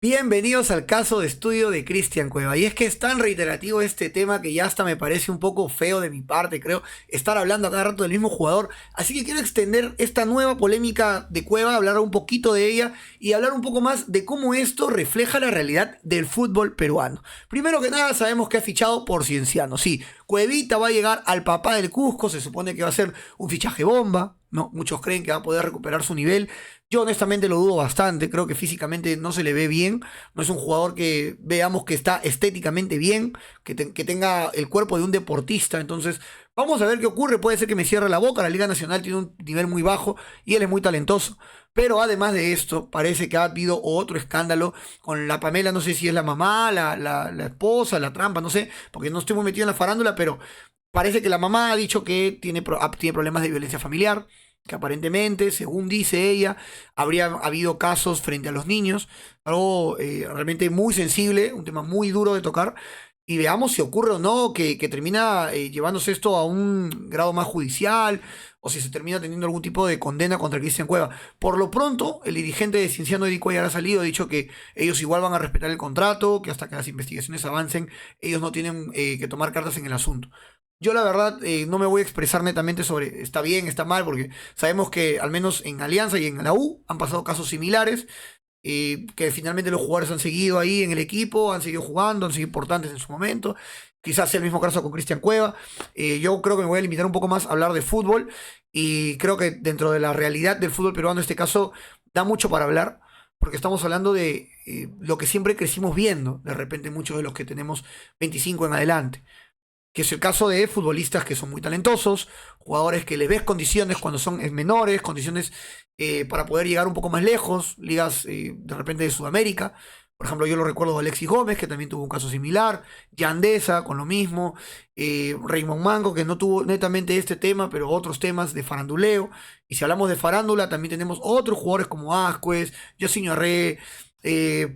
Bienvenidos al caso de estudio de Cristian Cueva. Y es que es tan reiterativo este tema que ya hasta me parece un poco feo de mi parte, creo, estar hablando a cada rato del mismo jugador. Así que quiero extender esta nueva polémica de Cueva, hablar un poquito de ella y hablar un poco más de cómo esto refleja la realidad del fútbol peruano. Primero que nada, sabemos que ha fichado por Cienciano. Sí, Cuevita va a llegar al papá del Cusco, se supone que va a ser un fichaje bomba. No, muchos creen que va a poder recuperar su nivel. Yo honestamente lo dudo bastante, creo que físicamente no se le ve bien, no es un jugador que veamos que está estéticamente bien, que tenga el cuerpo de un deportista, entonces vamos a ver qué ocurre, puede ser que me cierre la boca, la Liga Nacional tiene un nivel muy bajo y él es muy talentoso, pero además de esto, parece que ha habido otro escándalo con la Pamela, no sé si es la mamá, la esposa, la trampa, no sé, porque no estoy muy metido en la farándula, pero parece que la mamá ha dicho que tiene problemas de violencia familiar, que aparentemente, según dice ella, habría habido casos frente a los niños, algo realmente muy sensible, un tema muy duro de tocar, y veamos si ocurre o no que termina llevándose esto a un grado más judicial, o si se termina teniendo algún tipo de condena contra Cristian Cueva. Por lo pronto, el dirigente de Cienciano Eric Cuellar ha salido, ha dicho que ellos igual van a respetar el contrato, que hasta que las investigaciones avancen, ellos no tienen que tomar cartas en el asunto. Yo la verdad no me voy a expresar netamente sobre está bien, está mal, porque sabemos que al menos en Alianza y en la U han pasado casos similares, que finalmente los jugadores han seguido ahí en el equipo, han seguido jugando, han sido importantes en su momento. Quizás sea el mismo caso con Cristian Cueva. Yo creo que me voy a limitar un poco más a hablar de fútbol y creo que dentro de la realidad del fútbol peruano, en este caso, da mucho para hablar. Porque estamos hablando de lo que siempre crecimos viendo, de repente muchos de los que tenemos 25 en adelante, que es el caso de futbolistas que son muy talentosos, jugadores que les ves condiciones cuando son menores, condiciones para poder llegar un poco más lejos, ligas de repente de Sudamérica. Por ejemplo, yo lo recuerdo de Alexis Gómez, que también tuvo un caso similar, Yandesa con lo mismo, Raymond Manco, que no tuvo netamente este tema, pero otros temas de faranduleo. Y si hablamos de farándula, también tenemos otros jugadores como Ascuez, Yosinho Arre,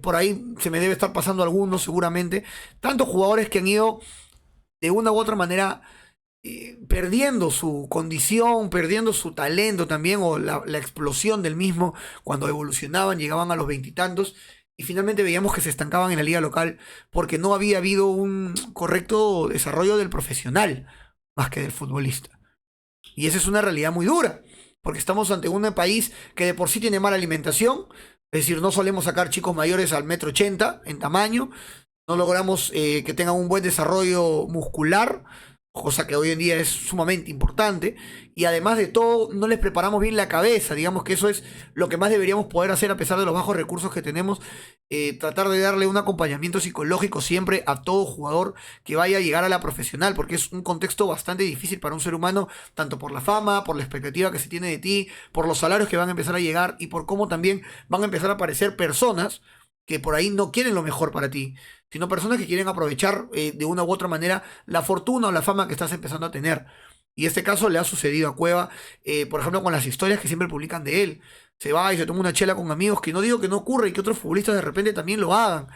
por ahí se me debe estar pasando algunos seguramente. Tantos jugadores que han ido de una u otra manera perdiendo su condición, perdiendo su talento también, o la explosión del mismo cuando evolucionaban, llegaban a los veintitantos, y finalmente veíamos que se estancaban en la liga local porque no había habido un correcto desarrollo del profesional más que del futbolista. Y esa es una realidad muy dura, porque estamos ante un país que de por sí tiene mala alimentación, es decir, no solemos sacar chicos mayores al metro ochenta en tamaño, no logramos que tengan un buen desarrollo muscular, cosa que hoy en día es sumamente importante, y además de todo, no les preparamos bien la cabeza, digamos que eso es lo que más deberíamos poder hacer a pesar de los bajos recursos que tenemos, tratar de darle un acompañamiento psicológico siempre a todo jugador que vaya a llegar a la profesional, porque es un contexto bastante difícil para un ser humano, tanto por la fama, por la expectativa que se tiene de ti, por los salarios que van a empezar a llegar y por cómo también van a empezar a aparecer personas que por ahí no quieren lo mejor para ti, sino personas que quieren aprovechar de una u otra manera la fortuna o la fama que estás empezando a tener. Y este caso le ha sucedido a Cueva, por ejemplo, con las historias que siempre publican de él. Se va y se toma una chela con amigos, que no digo que no ocurra y que otros futbolistas de repente también lo hagan,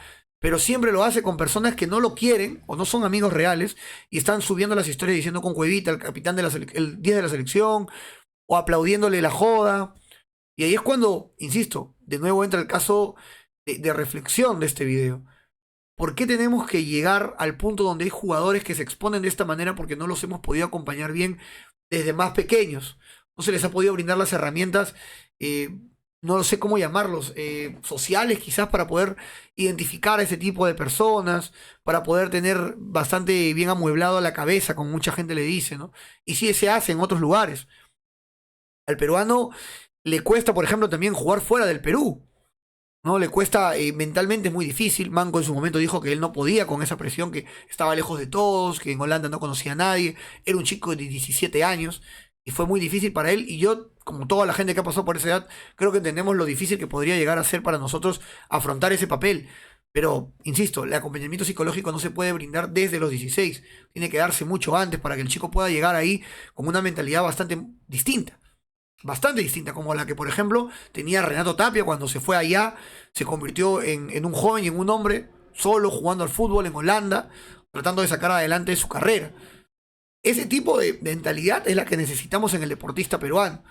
pero siempre lo hace con personas que no lo quieren o no son amigos reales y están subiendo las historias diciendo con Cuevita, el capitán de el 10 de la selección, o aplaudiéndole la joda. Y ahí es cuando, insisto, de nuevo entra el caso de reflexión de este video. ¿Por qué tenemos que llegar al punto donde hay jugadores que se exponen de esta manera porque no los hemos podido acompañar bien desde más pequeños? No se les ha podido brindar las herramientas, eh, no sé cómo llamarlos, sociales quizás para poder identificar a ese tipo de personas, para poder tener bastante bien amueblado la cabeza, como mucha gente le dice, ¿no? Y sí se hace en otros lugares. Al peruano le cuesta, por ejemplo, también jugar fuera del Perú. ¿No? Le cuesta mentalmente, es muy difícil. Manco en su momento dijo que él no podía con esa presión, que estaba lejos de todos, que en Holanda no conocía a nadie, era un chico de 17 años y fue muy difícil para él. Y yo, como toda la gente que ha pasado por esa edad, creo que entendemos lo difícil que podría llegar a ser para nosotros afrontar ese papel. Pero, insisto, el acompañamiento psicológico no se puede brindar desde los 16, tiene que darse mucho antes para que el chico pueda llegar ahí con una mentalidad bastante distinta, como la que, por ejemplo, tenía Renato Tapia cuando se fue allá, se convirtió en un joven y en un hombre, solo jugando al fútbol en Holanda, tratando de sacar adelante su carrera. Ese tipo de mentalidad es la que necesitamos en el deportista peruano.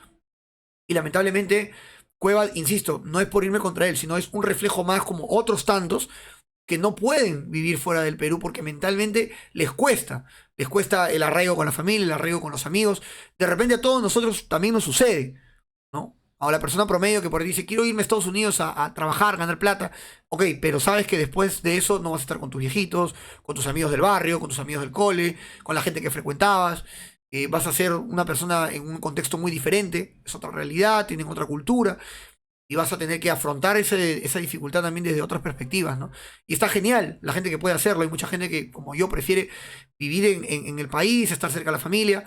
Y lamentablemente Cueva, insisto, no es por irme contra él, sino es un reflejo más como otros tantos que no pueden vivir fuera del Perú porque mentalmente les cuesta el arraigo con la familia, el arraigo con los amigos. De repente a todos nosotros también nos sucede, ¿no? A la persona promedio que por ahí dice, quiero irme a Estados Unidos a trabajar, ganar plata. Ok, pero sabes que después de eso no vas a estar con tus viejitos, con tus amigos del barrio, con tus amigos del cole, con la gente que frecuentabas. Vas a ser una persona en un contexto muy diferente, es otra realidad, tienen otra cultura y vas a tener que afrontar esa dificultad también desde otras perspectivas, ¿no? Y está genial la gente que puede hacerlo. Hay mucha gente que, como yo, prefiere vivir en el país, estar cerca de la familia.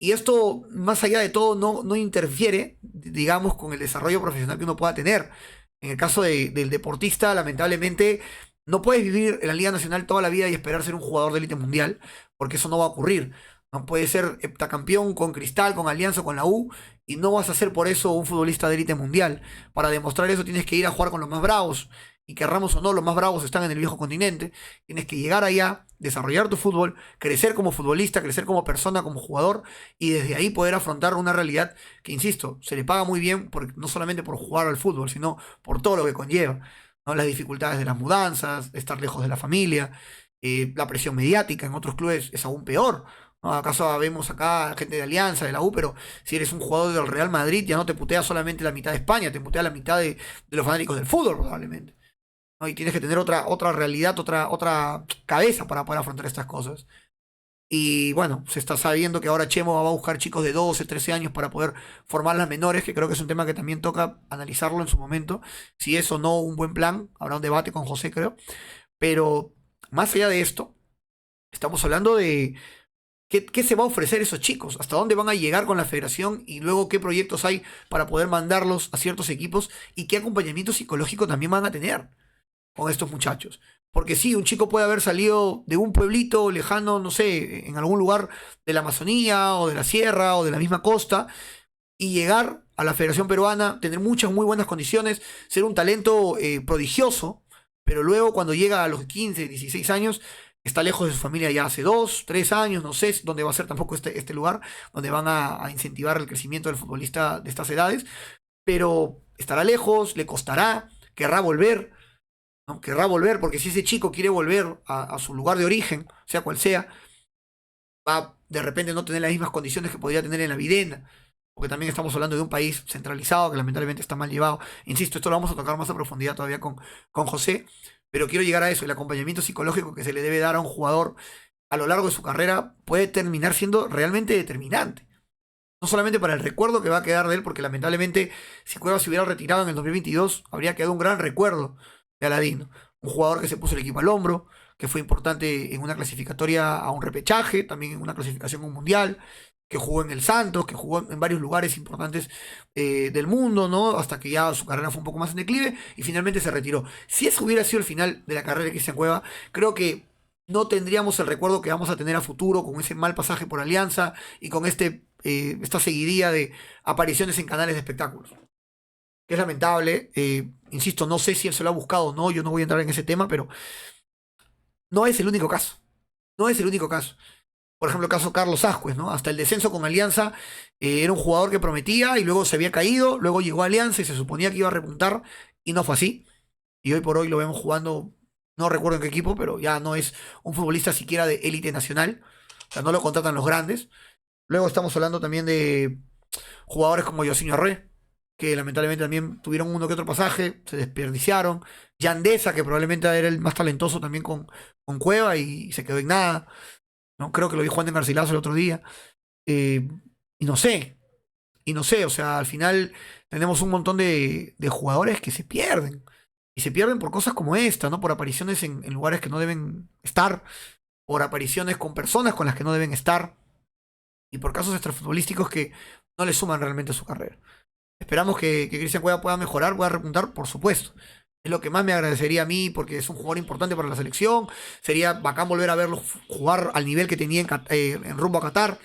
Y esto, más allá de todo, no interfiere, digamos, con el desarrollo profesional que uno pueda tener. En el caso del deportista, lamentablemente, no puedes vivir en la Liga Nacional toda la vida y esperar ser un jugador de élite mundial, porque eso no va a ocurrir. No puedes ser heptacampeón con Cristal, con Alianza, con la U, y no vas a ser por eso un futbolista de élite mundial. Para demostrar eso tienes que ir a jugar con los más bravos, y querramos o no, los más bravos están en el viejo continente. Tienes que llegar allá, desarrollar tu fútbol, crecer como futbolista, crecer como persona, como jugador, y desde ahí poder afrontar una realidad que, insisto, se le paga muy bien, no solamente por jugar al fútbol, sino por todo lo que conlleva, ¿no? Las dificultades de las mudanzas, estar lejos de la familia, la presión mediática en otros clubes es aún peor. ¿No? ¿Acaso vemos acá gente de Alianza, de la U, pero si eres un jugador del Real Madrid ya no te putea solamente la mitad de España, te putea la mitad de los fanáticos del fútbol probablemente. ¿No? Y tienes que tener otra realidad, otra cabeza para poder afrontar estas cosas. Y bueno, se está sabiendo que ahora Chemo va a buscar chicos de 12, 13 años para poder formar las menores, que creo que es un tema que también toca analizarlo en su momento. Si es o no un buen plan, habrá un debate con José, creo. Pero más allá de esto, estamos hablando de qué se va a ofrecer a esos chicos, hasta dónde van a llegar con la federación y luego qué proyectos hay para poder mandarlos a ciertos equipos y qué acompañamiento psicológico también van a tener con estos muchachos. Porque sí, un chico puede haber salido de un pueblito lejano, no sé, en algún lugar de la Amazonía o de la sierra o de la misma costa y llegar a la Federación Peruana, tener muchas muy buenas condiciones, ser un talento prodigioso, pero luego cuando llega a los 15, 16 años, está lejos de su familia ya hace 2, 3 años, no sé dónde va a ser tampoco este lugar, donde van a incentivar el crecimiento del futbolista de estas edades, pero estará lejos, le costará, querrá volver, ¿no? Querrá volver, porque si ese chico quiere volver a su lugar de origen, sea cual sea, va de repente no tener las mismas condiciones que podría tener en la Videna, porque también estamos hablando de un país centralizado que lamentablemente está mal llevado. Insisto, esto lo vamos a tocar más a profundidad todavía con José, pero quiero llegar a eso, el acompañamiento psicológico que se le debe dar a un jugador a lo largo de su carrera puede terminar siendo realmente determinante. No solamente para el recuerdo que va a quedar de él, porque lamentablemente si Cuevas se hubiera retirado en el 2022, habría quedado un gran recuerdo de Aladino. Un jugador que se puso el equipo al hombro, que fue importante en una clasificatoria a un repechaje, también en una clasificación a un mundial, que jugó en el Santos, que jugó en varios lugares importantes del mundo, ¿no? Hasta que ya su carrera fue un poco más en declive y finalmente se retiró. Si eso hubiera sido el final de la carrera de Cristian Cueva, creo que no tendríamos el recuerdo que vamos a tener a futuro con ese mal pasaje por Alianza y con esta seguidilla de apariciones en canales de espectáculos. Que es lamentable, insisto, no sé si él se lo ha buscado o no, yo no voy a entrar en ese tema, pero no es el único caso. No es el único caso. Por ejemplo, el caso Carlos Ascuez, ¿no? Hasta el descenso con Alianza era un jugador que prometía y luego se había caído, luego llegó a Alianza y se suponía que iba a repuntar y no fue así. Y hoy por hoy lo vemos jugando, no recuerdo en qué equipo, pero ya no es un futbolista siquiera de élite nacional. O sea, no lo contratan los grandes. Luego estamos hablando también de jugadores como Yosinho Arre, que lamentablemente también tuvieron uno que otro pasaje, se desperdiciaron. Yandesa, que probablemente era el más talentoso también con Cueva y se quedó en nada. ¿No? Creo que lo vi jugando en Garcilaso el otro día. Eh, y no sé, o sea, al final tenemos un montón de jugadores que se pierden. Y se pierden por cosas como esta, ¿no? Por apariciones en lugares que no deben estar, por apariciones con personas con las que no deben estar, y por casos extrafutbolísticos que no le suman realmente a su carrera. Esperamos que Cristian Cueva pueda mejorar, pueda repuntar, por supuesto. Es lo que más me agradecería a mí, porque es un jugador importante para la selección. Sería bacán volver a verlo jugar al nivel que tenía en rumbo a Qatar.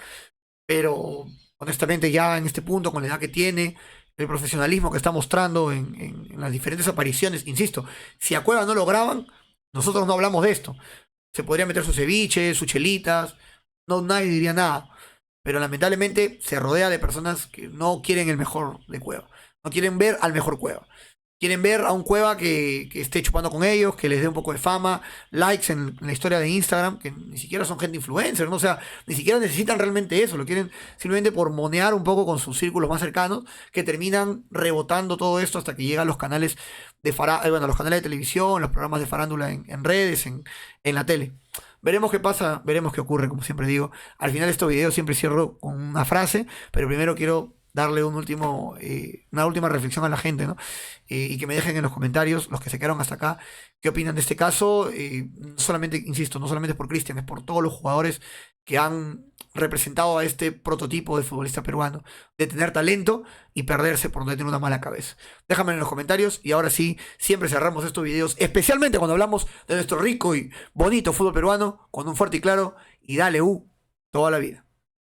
Pero honestamente ya en este punto, con la edad que tiene, el profesionalismo que está mostrando en las diferentes apariciones, insisto, si a Cueva no lo graban, nosotros no hablamos de esto. Se podría meter su ceviche, sus chelitas, no, nadie diría nada. Pero lamentablemente se rodea de personas que no quieren el mejor de Cueva. No quieren ver al mejor Cueva. Quieren ver a un Cueva que esté chupando con ellos, que les dé un poco de fama, likes en la historia de Instagram, que ni siquiera son gente influencer, ¿no? O sea, ni siquiera necesitan realmente eso, lo quieren simplemente por monear un poco con sus círculos más cercanos, que terminan rebotando todo esto hasta que llegan los canales bueno, los canales de televisión, los programas de farándula en redes, en la tele. Veremos qué pasa, veremos qué ocurre, como siempre digo. Al final de estos videos siempre cierro con una frase, pero primero quiero darle una última reflexión a la gente, ¿no? Y que me dejen en los comentarios, los que se quedaron hasta acá, qué opinan de este caso. No solamente, insisto, no solamente por Cristian, es por todos los jugadores que han representado a este prototipo de futbolista peruano, de tener talento y perderse por no tener una mala cabeza. Déjame en los comentarios y ahora sí, siempre cerramos estos videos, especialmente cuando hablamos de nuestro rico y bonito fútbol peruano, con un fuerte y claro, y dale toda la vida.